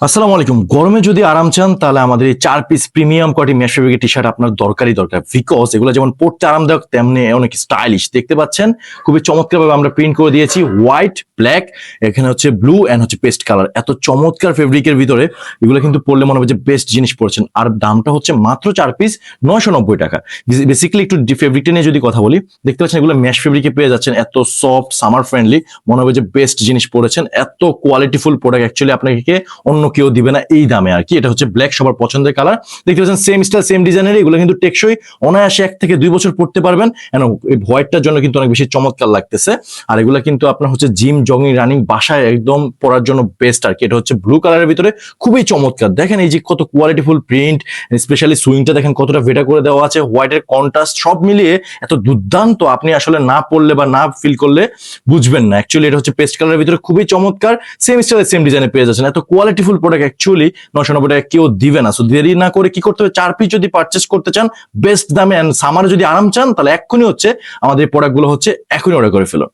আসসালামু আলাইকুম। গরমে যদি আরাম চান তাহলে আমাদের এই ৪ পিস প্রিমিয়াম কোয়ালিটি মেশ ফেব্রিকের টি-শার্ট আপনার দরকারই দরকার। বিকজ এগুলো যেমন পড়তে আরামদায়ক তেমনি অনেক স্টাইলিশ। দেখতে পাচ্ছেন খুবই চমৎকারভাবে আমরা প্রিন্ট করে দিয়েছি হোয়াইট, ব্ল্যাক, এখানে হচ্ছে ব্লু অ্যান্ড হচ্ছে পেস্ট কালার। এত চমৎকার ফেব্রিকের ভিতরে এগুলো কিন্তু পড়লে মনে হবে যে বেস্ট জিনিস পড়ছেন। আর দামটা হচ্ছে মাত্র ৪ পিস ৳৯৯০। বেসিক্যালি একটু ফেব্রিকটা নিয়ে যদি কথা বলি, দেখতে পাচ্ছেন এগুলো মেশ ফেব্রিকে পেয়ে যাচ্ছেন। এত সফট, সামার ফ্রেন্ডলি, মনে হবে যে বেস্ট জিনিস পড়েছেন। এত কোয়ালিটিফুল প্রোডাক্ট অ্যাকচুয়ালি আপনাকে অন্য কেউ দিবে না এই দামে আর কি। এটা হচ্ছে ব্ল্যাক, সবার পছন্দের কালার। দেখতে পাচ্ছেন সেম স্টাইল সেম ডিজাইনের, এগুলো কিন্তু টেকসই, অনায়াসে ১ থেকে ২ বছর পড়তে পারবেন। এই হোয়াইটটার জন্য কিন্তু অনেক বেশি চমৎকার লাগতেছে। আর এগুলো কিন্তু আপনার হচ্ছে জিম, জগিং, রানিং, বাসায় একদম পরার জন্য বেস্ট আর কি। এটা হচ্ছে ব্লু কালারের ভিতরে খুবই চমৎকার। দেখেন এই যে কত কোয়ালিটিফুল প্রিন্ট, স্পেশালি সুইংটা দেখেন কতটা ভেটা করে দেওয়া আছে, হোয়াইটের কন্ট্রাস্ট সব মিলিয়ে এত দুর্দান্ত, আপনি আসলে না পড়লে বা না ফিল করলে বুঝবেন না। অ্যাকচুয়ালি এটা হচ্ছে পেস্ট কালারের ভিতরে খুবই চমৎকার, সেম স্টাইলে সেম ডিজাইনে পেয়ে যাচ্ছেন। এত কোয়ালিটিফুল প্রোডাক্ট অ্যাকচুয়ালি ৳৯৯০ কেউ দিবে না। সো দেরি না করে কি করতে হবে, ৪ পিস যদি পারচেস করতে চান বেস্ট দামে, এন্ড সামারে যদি আরাম চান তাহলে এক্ষুনি হচ্ছে আমাদের এই প্রোডাক্টগুলো হচ্ছে এখনই অর্ডার করে ফেলুন।